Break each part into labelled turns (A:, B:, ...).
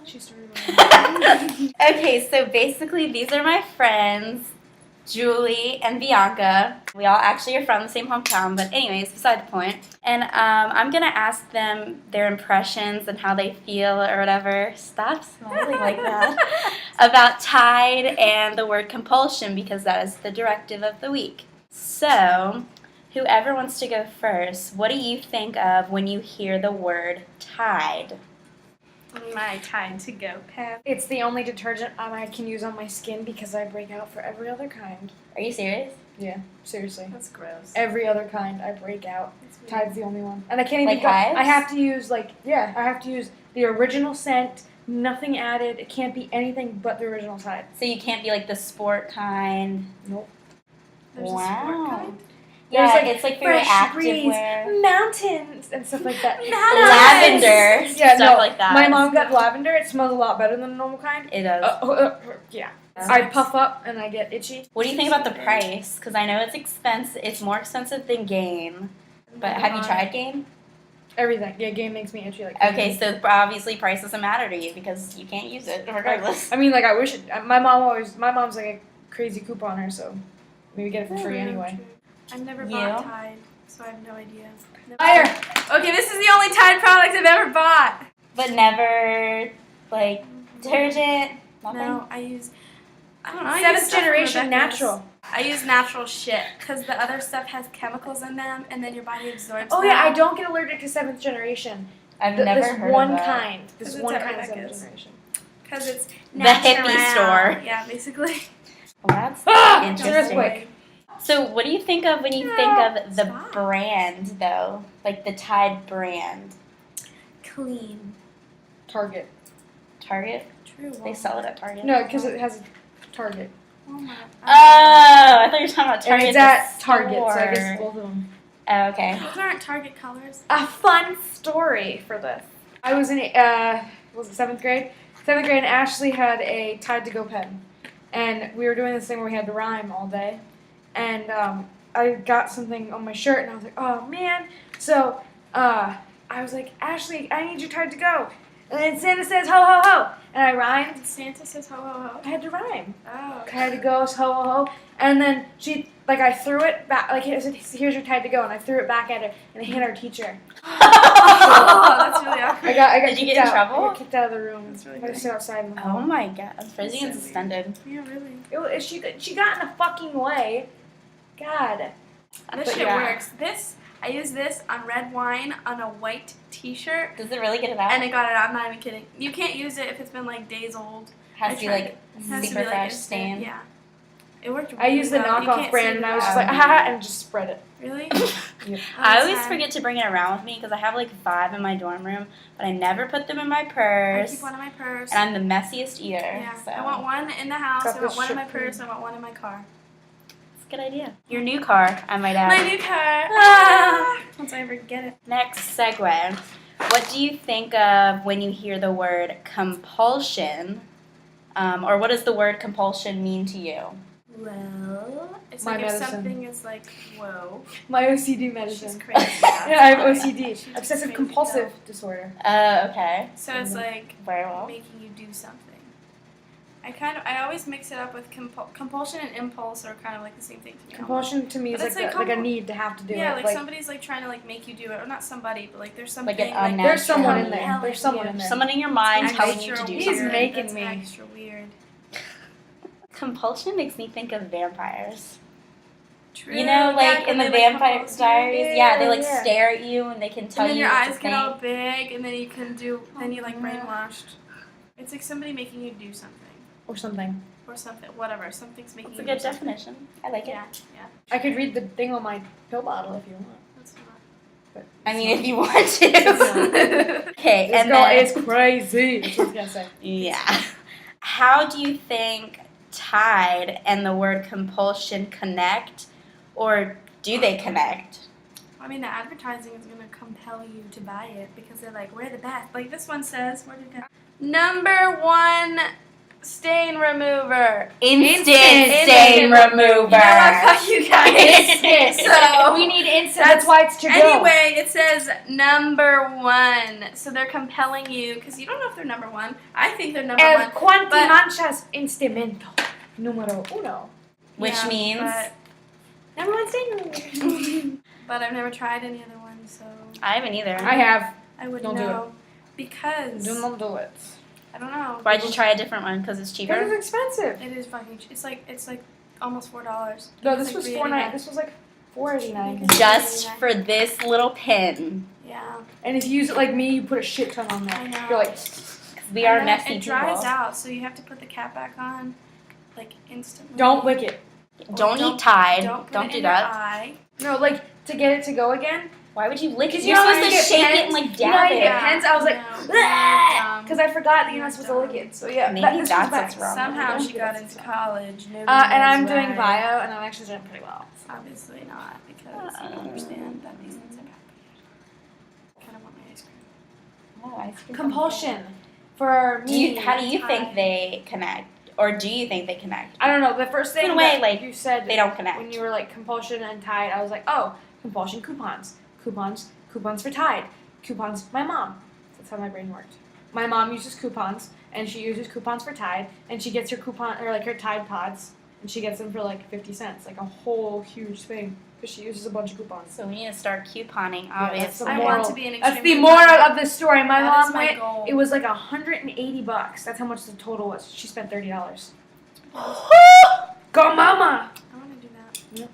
A: She started.
B: Okay, so basically these are my friends, Julie and Bianca. We all actually are from the same hometown, but anyways, beside the point. And I'm gonna ask them their impressions and how they feel or whatever. Stop smiling like that. About Tide and the word compulsion, because that is the directive of the week. So, whoever wants to go first, what do you think of when you hear the word Tide?
C: My Tide to Go pen.
A: It's the only detergent I can use on my skin because I break out for every other kind.
B: Are you serious?
A: Yeah, seriously.
C: That's gross.
A: Every other kind I break out.
C: That's weird.
A: Tide's the only one. And I can't even
B: Like
A: go.
B: hives?
A: I have to use I have to use the original scent, nothing added. It can't be anything but the original Tide.
B: So you can't be like the sport kind.
A: Nope.
C: There's
B: Wow.
C: a sport kind?
B: Yeah,
A: There's,
B: it's like for your
A: fresh breeze,
B: activewear.
A: mountains, and stuff like that.
B: Lavender,
A: Yeah,
B: stuff
A: no,
B: like that.
A: My mom got lavender. It smells a lot better than the normal kind.
B: It does.
A: Yeah.
C: That's
A: I
C: nice.
A: puff up and I get itchy.
B: What do you think about the price? Because I know it's expensive. It's more expensive than Game. But have you tried Game?
A: Everything. Yeah, game makes me itchy.
B: Okay, so obviously price doesn't matter to you because you can't use it regardless.
A: I mean, I wish it. My mom's like a crazy couponer, so maybe get it for free anyway.
C: I've never
B: You?
C: bought Tide, so I have no idea.
A: Fire!
C: Okay, this is the only Tide product I've ever bought.
B: But never, like, detergent? Nothing?
C: No, I don't know. I use
A: Seventh
C: stuff from
A: generation
C: Rebecca's.
A: natural.
C: I use natural shit because the other stuff has chemicals in them, and then your body absorbs.
A: Oh
C: them.
A: yeah, I don't get allergic to seventh generation.
B: I've never
A: this
B: heard
A: one
B: of that.
A: kind. This
C: Because
A: one
C: it's at
A: kind of seventh
C: Rebecca's.
A: generation.
C: Because it's
B: The hippie
C: natural.
B: store.
C: Yeah, basically.
B: Well, that's
A: Ah!
B: interesting.
A: Earthquake.
B: So what do you think of when you think of the
C: Stop.
B: brand, though? Like the Tide brand?
C: Clean.
A: Target.
B: Target?
C: True.
B: They sell it at Target?
A: No, because it has a Target.
C: Walmart.
B: Oh, I thought you were talking about
A: And
B: Target.
A: it's
B: the
A: at Target, so I
B: store.
A: guess both of them.
B: Oh, okay.
C: Those aren't Target colors.
A: A fun story for this. I was in was it seventh grade? Seventh grade, and Ashley had a Tide to Go pen, and we were doing this thing where we had to rhyme all day, and I got something on my shirt, and I was like, oh man. So I was like, Ashley, I need your Tide to Go, and then Santa says ho ho ho, and I rhymed.
C: Santa says ho ho ho.
A: I had to rhyme.
C: Oh.
A: Tide to Go, ho ho ho, and then she. I threw it back, I said, here's your Tide to Go, and I threw it back at her, and it hit our teacher.
C: Oh, that's really awkward.
A: I got
B: Did you
A: kicked
B: get in
A: out.
B: trouble?
A: I got kicked out of the room.
C: That's really
A: I was outside in the hall.
B: Oh my god. Freezing and
C: That's so
B: suspended.
C: Yeah, really.
A: She got in the fucking way. God.
C: This
A: But
C: shit
A: yeah.
C: works. I use this on red wine on a white t-shirt,
B: Does it really get it out?
C: and it got it out. I'm not even kidding. You can't use it if it's been like days old.
B: Has
C: I
B: to be
C: tried
B: like
C: it. It has to
B: super
C: be, like,
B: fresh
C: instant.
B: stain.
C: Yeah. It worked really
A: I used the
C: well. You
A: knockoff
C: can't
A: brand
C: see
A: and
C: the
A: I was just
C: bottom.
A: like, haha, and just spread it.
C: Really?
A: Yep.
B: I always forget to bring it around with me because I have like 5 in my dorm room, but I never put them in my
C: I
B: purse.
C: keep one in my purse.
B: And I'm the messiest eater.
C: Yeah.
B: So
C: I want one in the house.
A: Got
C: I want
A: this
C: one in my
A: shit
C: purse. I want one in my car.
B: it's a good idea. Your new car, I might add.
C: My new car. Ah! Once I ever get it.
B: Next segue. What do you think of when you hear the word compulsion? Or what does the word compulsion mean to you?
C: Well, it's
A: My
C: like
A: medicine.
C: if something is like, whoa,
A: My OCD
C: she's
A: medicine.
C: crazy.
A: Yeah, I have OCD.
C: She's
A: Obsessive
C: crazy
A: compulsive disorder.
B: Okay.
C: So it's like
B: Very well.
C: making you do something. I always mix it up with compulsion and impulse are kind of like the same thing to me.
A: Compulsion to me is
C: But it's
A: like,
C: like
A: a need to have to do
C: Yeah,
A: it.
C: like somebody's like trying to like make you do it, or not somebody, but like there's something
B: Like an
C: like
B: unnatural-
A: there's someone in there.
C: Telling
A: There's someone
C: you.
A: in there.
B: Someone in your mind
C: extra
B: telling you to do
A: He's
C: weird.
B: something.
A: making
C: That's
A: me.
C: extra weird.
B: Compulsion makes me think of vampires.
C: True.
B: You know, like
C: yeah,
B: in the
C: when they, like,
B: Vampire
C: compulse you.
B: Diaries, yeah, they like
A: Yeah.
B: stare at you and they can tell
C: And then
B: you
C: your
B: what
C: eyes
B: to
C: get all
B: think.
C: big, and then you can do. Then you like
A: Yeah.
C: brainwashed. It's like somebody making you do something
A: Or something.
C: or something, whatever. Something's making
B: It's a
C: you
B: good
C: do something.
B: definition. I like it.
C: Yeah, yeah.
A: I could read the thing on my pill bottle if you want.
C: That's not.
A: But
B: I mean, if you want to. Okay,
A: This
B: and
A: girl
B: then
A: is crazy. That's what I was gonna say.
B: yeah. How do you think Tide and the word compulsion connect, or do they connect?
C: I mean, the advertising is going to compel you to buy it because they're like, we're the best. Like this one says, where did that? Number one stain remover.
B: Instant
A: Instant
B: stain remover.
C: You know what? Fuck you guys.
A: Instant.
C: So
A: We need instant. That's why it's to go.
C: anyway, it says number 1. So they're compelling you because you don't know if they're number 1. I think they're number 1.
A: Quanti
C: but-
A: manchas instamento numero uno.
B: Which
C: Yeah,
B: means
C: but-
A: Number one stain remover.
C: But I've never tried any other ones, so
B: I haven't either.
A: I have.
C: I wouldn't
A: Don't do
C: know. Because
A: Do not do it.
C: I don't know.
B: Why'd you try a different one? Because it's
A: Because
B: cheaper?
A: it's expensive.
C: It is fucking. It's like almost $4.
A: No,
C: It's
A: this
C: like
A: was
C: $3.89.
A: $4.99. This was like $4.89.
B: Just for this little pin.
C: Yeah.
A: And if you use it like me, you put a shit ton on there.
C: I know.
A: You're like,
B: We are
C: And then
B: messy
C: It dries
B: people.
C: out, so you have to put the cap back on, like instantly.
A: don't lick it.
C: Or
B: Don't eat Tide.
C: Don't, put
B: Don't
C: it
B: do
C: in
B: that.
C: Your eye.
A: No, like to get it to go again.
B: Why would you lick it?
A: 'Cause
B: You're
A: you know how
B: supposed
A: you
B: to
A: get
B: shake it
A: pens?
B: and like
A: You know
B: dab
A: how you
B: it.
A: get pens? I was like,
C: No,
A: because I forgot that you're
C: You're
A: not supposed to lick
C: dumb.
A: it. So yeah,
B: Maybe
A: this
B: that's
A: was
B: what's
A: back.
B: wrong.
C: Somehow
A: Don't
C: she
A: do
C: got
A: that.
C: into college. Nobody
A: And I'm
C: knows
A: doing
C: why.
A: bio, and I'm actually doing pretty well.
C: Obviously not, because I don't understand that these things have happened. I kind of want my ice cream.
B: Oh, ice cream.
A: Compulsion for me.
B: How do you think
C: Tide.
B: they connect? Or do you think they connect?
A: I don't know. The first thing
B: In a way,
A: that
B: like,
A: you said
B: They don't connect.
A: when you were like compulsion and Tide, I was like, oh, compulsion coupons, coupons for Tide, coupons for my mom. That's how my brain worked. My mom uses coupons, and she uses coupons for Tide, and she gets her coupon or like her Tide pods, and she gets them for like 50 cents, like a whole huge thing, because she uses a bunch of coupons.
B: So we need to start couponing,
A: that's
B: obviously.
A: the
C: I
A: moral.
C: want to be an
A: That's
C: extreme
A: the moral
C: competitor.
A: of the story. My
C: That is
A: mom
C: my
A: went.
C: goal.
A: It was like $180. That's how much the total was. She spent $30. Go, mama!
C: I want to do that.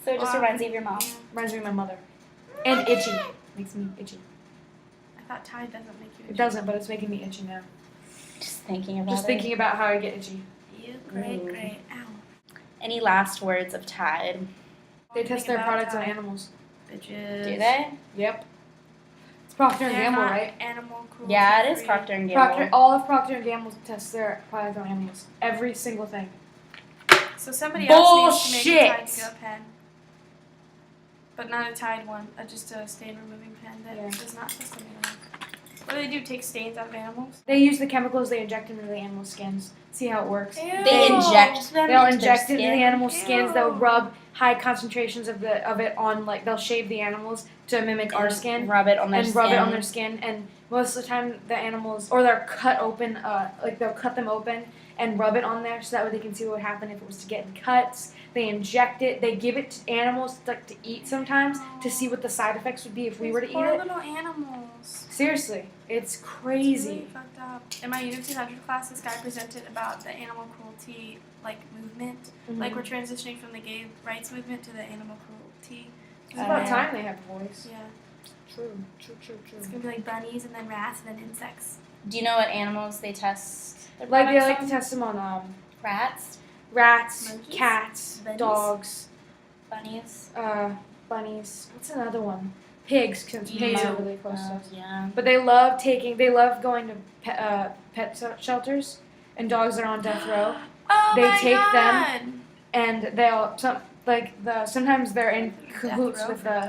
B: So it just reminds you of your mom.
A: Reminds me of my mother. And itchy. Makes me itchy.
C: I thought Tide doesn't make you.
A: It doesn't, but it's making me itchy now.
B: Just thinking about
A: Just
B: it.
A: thinking about how I get itchy.
C: You great,
B: Mm.
C: great. Ow.
B: Any last words of Tide?
A: They
C: Think
A: test their
C: about
A: products on
C: Tide.
A: animals.
C: Bitches.
B: Do they?
A: Yep. It's Procter and
C: They're
A: Gamble,
C: not
A: right?
C: Animal cruelty.
B: Yeah, it is
C: free.
B: Procter and Gamble.
A: All of Procter and Gamble tests their products on animals. Every single thing.
C: So somebody else needs to make a Tide
A: Bullshit.
C: to go pen. But not a Tide one, just a stain removing pen that
A: Yeah.
C: does not test on animals. What do they do? Take stains out of animals?
A: They use the chemicals they inject into the animal skins. See how it works.
B: They inject them
A: They'll
B: into their
A: inject it into the
B: skin?
A: animal skins. They'll
C: Ew.
A: rub high concentrations of it on, like, they'll shave the animals to mimic our
B: And
A: skin.
B: Rub it on their
A: And
B: skin.
A: rub it on their skin, and most of the time the animals, or they're cut open, like they'll cut them open and rub it on there so that way they can see what would happen if it was to get in cuts. They inject it, they give it to animals like to eat sometimes to see what the side effects would be if we were to eat
C: Poor
A: it.
C: little animals.
A: Seriously, it's
C: It's
A: crazy.
C: really fucked up. In my Unit 200 class, this guy presented about the animal cruelty movement. Like we're transitioning from the gay rights movement to the animal cruelty.
A: It's about
B: Yeah.
A: time they have a voice.
C: Yeah,
A: True.
C: it's gonna be like bunnies and then rats and then insects.
B: Do you know what animals they test their
A: Like they
B: products
A: like
B: on?
A: to test them on
B: Rats,
A: rats,
C: Monkeys?
A: cats,
C: Bunnies?
A: dogs,
B: bunnies.
A: bunnies. What's another one? Pigs, because pigs are really close to us.
B: Yeah.
A: But they love going to pet shelters, and dogs are on death row,
C: Oh
A: They
C: my
A: take them
C: God.
A: and sometimes they're in cahoots with the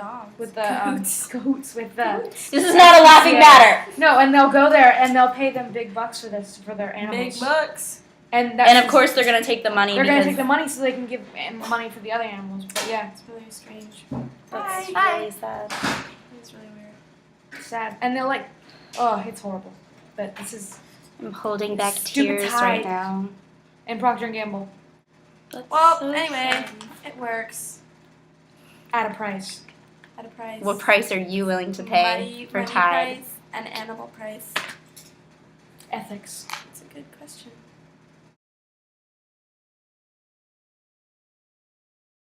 A: cahoots with the
B: This is not a laughing
A: Yeah.
B: matter.
A: no, and they'll go there and they'll pay them big bucks for their animals.
C: Big bucks.
A: And that's
B: And of course they're gonna take the money
A: they're
B: because
A: gonna take the money so they can give money for the other animals. But yeah,
C: It's really strange.
B: that's
C: Bye.
B: really sad.
C: It's really weird.
A: it's sad, and they're like, oh, it's horrible. But this is
B: I'm holding back
A: Stupid
B: tears
A: Tide.
B: right now.
A: and Procter and Gamble
B: That's
C: Well,
B: so
C: anyway,
B: sad.
C: it works
A: at a price.
C: at a price.
B: What price are you willing to pay for
C: money
B: Tide?
C: price and animal price.
A: Ethics.
C: It's a good question.